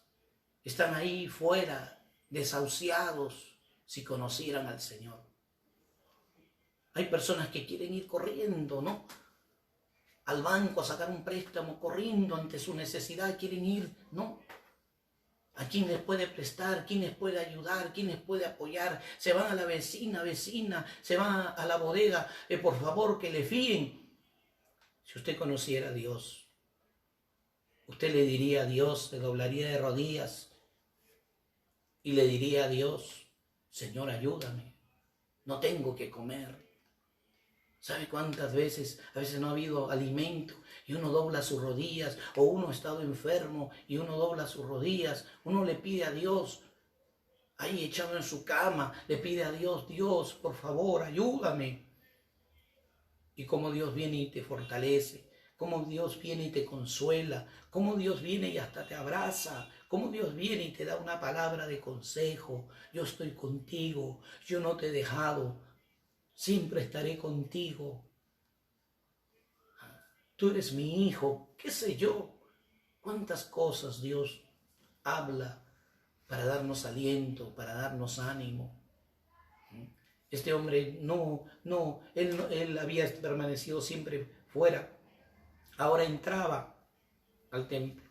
están ahí fuera desahuciados si conocieran al Señor. Hay personas que quieren ir corriendo, ¿no? Al banco a sacar un préstamo, corriendo ante su necesidad, quieren ir, ¿no? ¿A quién les puede prestar? ¿Quién les puede ayudar? ¿Quién les puede apoyar? Se van a la vecina, se van a la bodega, por favor, que le fíen. Si usted conociera a Dios, usted le diría a Dios, se doblaría de rodillas y le diría a Dios, Señor, ayúdame, no tengo que comer. ¿Sabe cuántas veces? A veces no ha habido alimento y uno dobla sus rodillas, o uno ha estado enfermo y uno dobla sus rodillas, uno le pide a Dios, ahí echado en su cama, le pide a Dios, Dios, por favor, ayúdame. Y cómo Dios viene y te fortalece, cómo Dios viene y te consuela, cómo Dios viene y hasta te abraza, cómo Dios viene y te da una palabra de consejo. Yo estoy contigo, yo no te he dejado. Siempre estaré contigo. Tú eres mi hijo, qué sé yo. Cuántas cosas Dios habla para darnos aliento, para darnos ánimo. Este hombre él había permanecido siempre fuera. Ahora entraba al templo.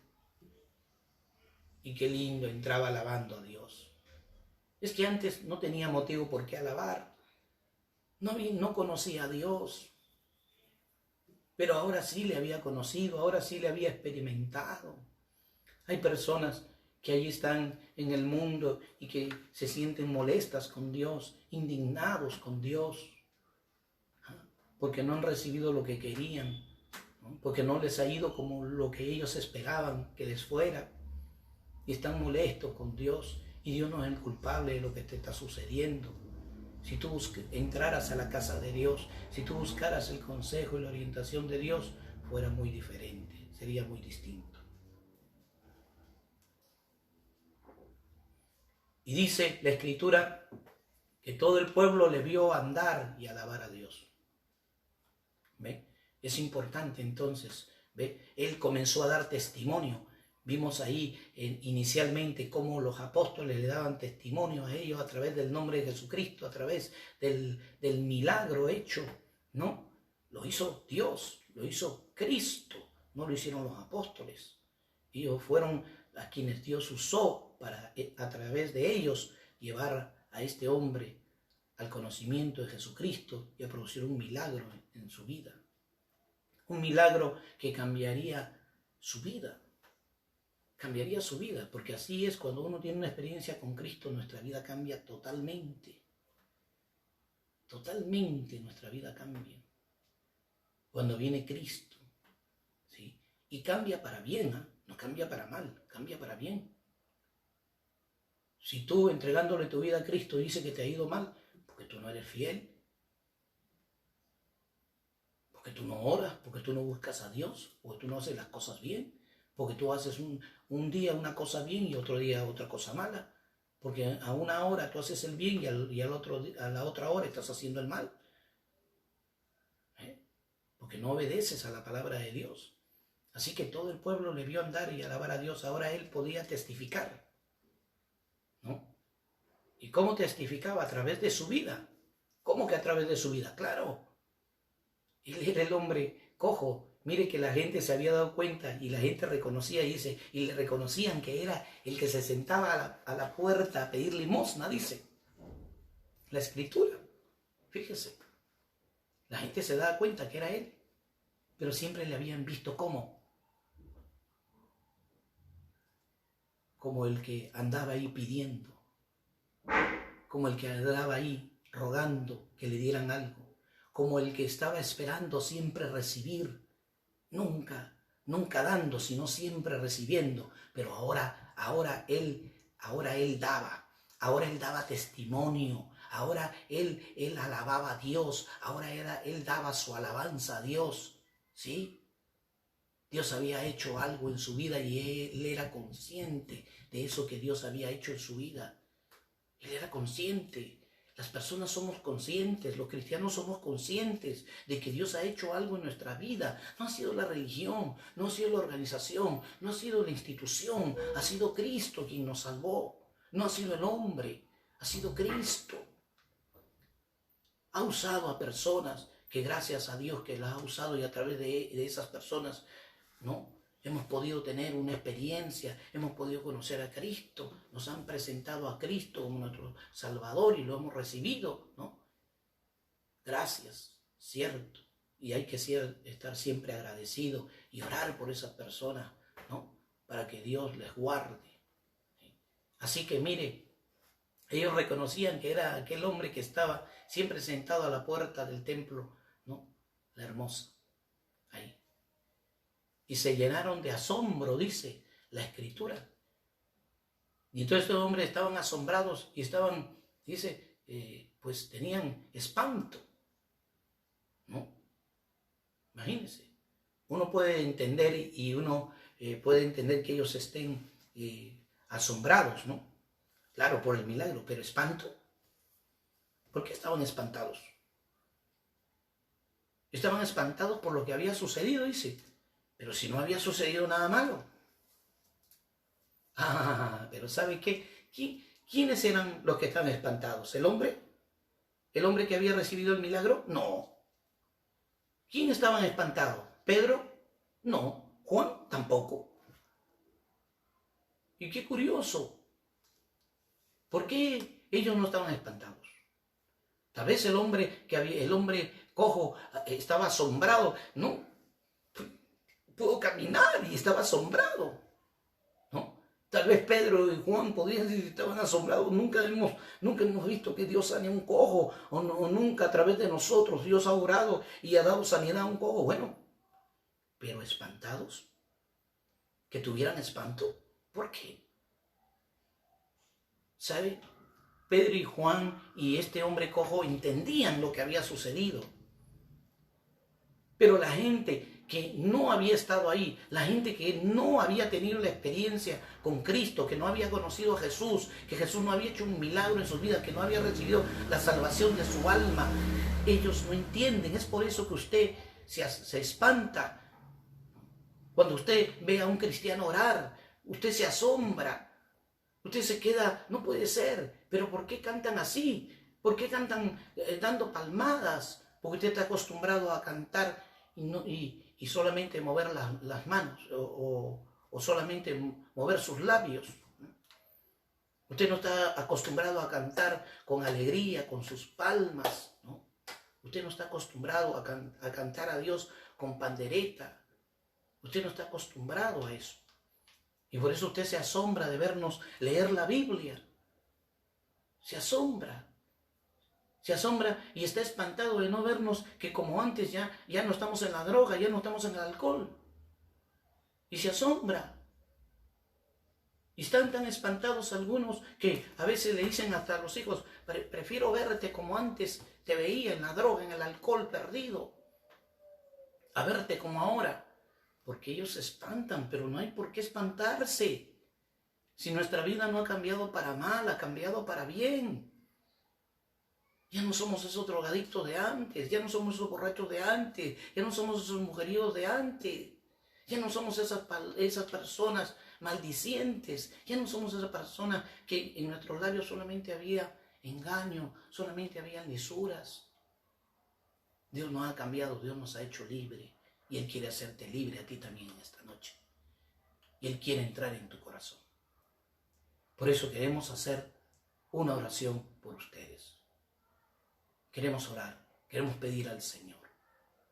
Y qué lindo, entraba alabando a Dios. Es que antes no tenía motivo por qué alabar. No conocía a Dios, pero ahora sí le había conocido, ahora sí le había experimentado. Hay personas que allí están en el mundo y que se sienten molestas con Dios, indignados con Dios, porque no han recibido lo que querían, porque no les ha ido como lo que ellos esperaban que les fuera, y están molestos con Dios, y Dios no es el culpable de lo que te está sucediendo. Si tú entraras a la casa de Dios, si tú buscaras el consejo y la orientación de Dios, fuera muy diferente, sería muy distinto. Y dice la Escritura que todo el pueblo le vio andar y alabar a Dios. ¿Ve? Es importante entonces, ¿ve? Él comenzó a dar testimonio. Vimos ahí inicialmente cómo los apóstoles le daban testimonio a ellos a través del nombre de Jesucristo, a través del milagro hecho, ¿no? Lo hizo Dios, lo hizo Cristo, no lo hicieron los apóstoles. Ellos fueron a quienes Dios usó para, a través de ellos, llevar a este hombre al conocimiento de Jesucristo y a producir un milagro en su vida. Un milagro que cambiaría su vida. Cambiaría su vida, porque así es cuando uno tiene una experiencia con Cristo, nuestra vida cambia totalmente. Totalmente nuestra vida cambia. Cuando viene Cristo, ¿sí? Y cambia para bien, ¿eh? No cambia para mal, cambia para bien. Si tú entregándole tu vida a Cristo dice que te ha ido mal, porque tú no eres fiel, porque tú no oras, porque tú no buscas a Dios, porque tú no haces las cosas bien, porque tú haces un día una cosa bien y otro día otra cosa mala, porque a una hora tú haces el bien y a la otra hora estás haciendo el mal, porque no obedeces a la palabra de Dios. Así que todo el pueblo le vio andar y alabar a Dios. Ahora él podía testificar, ¿no? ¿Y cómo testificaba? A través de su vida. ¿Cómo que a través de su vida? Claro, él era el hombre cojo. Mire que la gente se había dado cuenta y la gente reconocía, dice, y le reconocían que era el que se sentaba a la puerta a pedir limosna, dice la Escritura. Fíjese, la gente se daba cuenta que era él, pero siempre le habían visto como el que andaba ahí pidiendo. como el que andaba ahí rogando que le dieran algo, como el que estaba esperando siempre recibir, nunca dando, sino siempre recibiendo. Pero ahora él daba testimonio, ahora él alababa a Dios, ahora él daba su alabanza a Dios, ¿sí? Dios había hecho algo en su vida y él era consciente de eso que Dios había hecho en su vida. Él era consciente. Las personas somos conscientes, los cristianos somos conscientes de que Dios ha hecho algo en nuestra vida. No ha sido la religión, no ha sido la organización, no ha sido la institución, ha sido Cristo quien nos salvó. No ha sido el hombre, ha sido Cristo. Ha usado a personas que gracias a Dios que las ha usado y a través de esas personas, ¿no? Hemos podido tener una experiencia, hemos podido conocer a Cristo, nos han presentado a Cristo como nuestro Salvador y lo hemos recibido, ¿no? Gracias, cierto. Y hay que estar siempre agradecido y orar por esas personas, ¿no? Para que Dios les guarde. Así que mire, ellos reconocían que era aquel hombre que estaba siempre sentado a la puerta del templo, ¿no? La hermosa, ahí. Y se llenaron de asombro, dice la Escritura. Y todos estos hombres estaban asombrados y estaban, dice, pues tenían espanto, ¿no? Imagínense. Uno puede entender y uno puede entender que ellos estén asombrados, ¿no? Claro, por el milagro, pero espanto. ¿Por qué estaban espantados? Estaban espantados por lo que había sucedido, dice. Pero si no había sucedido nada malo. Pero ¿sabe qué? ¿Quiénes eran los que estaban espantados? ¿El hombre? ¿El hombre que había recibido el milagro? No. ¿Quiénes estaban espantados? ¿Pedro? No. ¿Juan? Tampoco. Y qué curioso. ¿Por qué ellos no estaban espantados? Tal vez el hombre cojo estaba asombrado, ¿no? Pudo caminar y estaba asombrado, ¿no? Tal vez Pedro y Juan podrían decir que estaban asombrados. Nunca hemos visto que Dios sane a un cojo, o nunca a través de nosotros Dios ha orado y ha dado sanidad a un cojo. Bueno, pero espantados, que tuvieran espanto. ¿Por qué? ¿Sabe? Pedro y Juan y este hombre cojo entendían lo que había sucedido. Pero la gente que no había estado ahí, la gente que no había tenido la experiencia con Cristo, que no había conocido a Jesús, que Jesús no había hecho un milagro en sus vidas, que no había recibido la salvación de su alma, ellos no entienden. Es por eso que usted se espanta. Cuando usted ve a un cristiano orar, usted se asombra. Usted se queda, no puede ser, pero ¿por qué cantan así? ¿Por qué cantan dando palmadas? Porque usted está acostumbrado a cantar y solamente mover las manos o solamente mover sus labios. Usted no está acostumbrado a cantar con alegría, con sus palmas, ¿no? Usted no está acostumbrado a cantar a Dios con pandereta. Usted no está acostumbrado a eso. Y por eso usted se asombra de vernos leer la Biblia. Se asombra y está espantado de no vernos que como antes ya no estamos en la droga, ya no estamos en el alcohol. Y se asombra. Y están tan espantados algunos que a veces le dicen hasta a los hijos, prefiero verte como antes te veía en la droga, en el alcohol perdido, a verte como ahora. Porque ellos se espantan, pero no hay por qué espantarse. Si nuestra vida no ha cambiado para mal, ha cambiado para bien. Ya no somos esos drogadictos de antes, ya no somos esos borrachos de antes, ya no somos esos mujeriegos de antes, ya no somos esas personas maldicientes, ya no somos esas personas que en nuestros labios solamente había engaño, solamente había lisuras. Dios nos ha cambiado, Dios nos ha hecho libre y Él quiere hacerte libre a ti también en esta noche. Y Él quiere entrar en tu corazón. Por eso queremos hacer una oración por ustedes. Queremos orar, queremos pedir al Señor,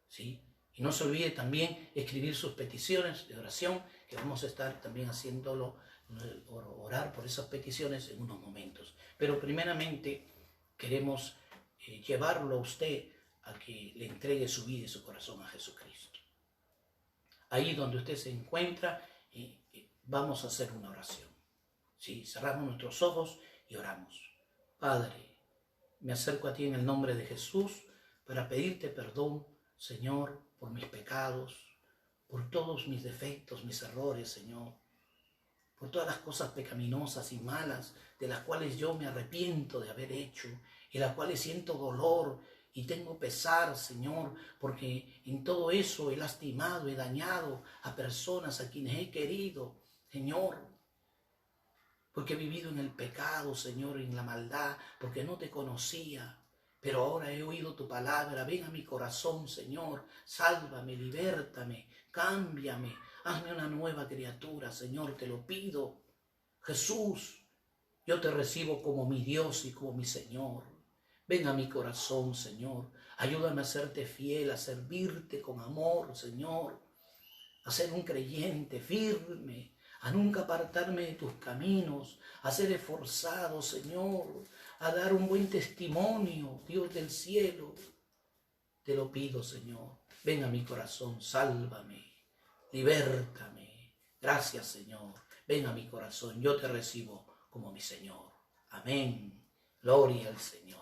¿sí? Y no se olvide también escribir sus peticiones de oración, que vamos a estar también haciéndolo orar por esas peticiones en unos momentos. Pero primeramente queremos llevarlo a usted a que le entregue su vida y su corazón a Jesucristo. Ahí donde usted se encuentra, vamos a hacer una oración. Sí, cerramos nuestros ojos y oramos. Padre, me acerco a ti en el nombre de Jesús para pedirte perdón, Señor, por mis pecados, por todos mis defectos, mis errores, Señor, por todas las cosas pecaminosas y malas de las cuales yo me arrepiento de haber hecho y las cuales siento dolor y tengo pesar, Señor, porque en todo eso he lastimado, he dañado a personas a quienes he querido, Señor, porque he vivido en el pecado, Señor, en la maldad, porque no te conocía. Pero ahora he oído tu palabra, ven a mi corazón, Señor, sálvame, libértame, cámbiame, hazme una nueva criatura, Señor, te lo pido. Jesús, yo te recibo como mi Dios y como mi Señor. Ven a mi corazón, Señor, ayúdame a serte fiel, a servirte con amor, Señor, a ser un creyente firme, a nunca apartarme de tus caminos, a ser esforzado, Señor, a dar un buen testimonio, Dios del cielo. Te lo pido, Señor. Ven a mi corazón, sálvame, libértame. Gracias, Señor. Ven a mi corazón, yo te recibo como mi Señor. Amén. Gloria al Señor.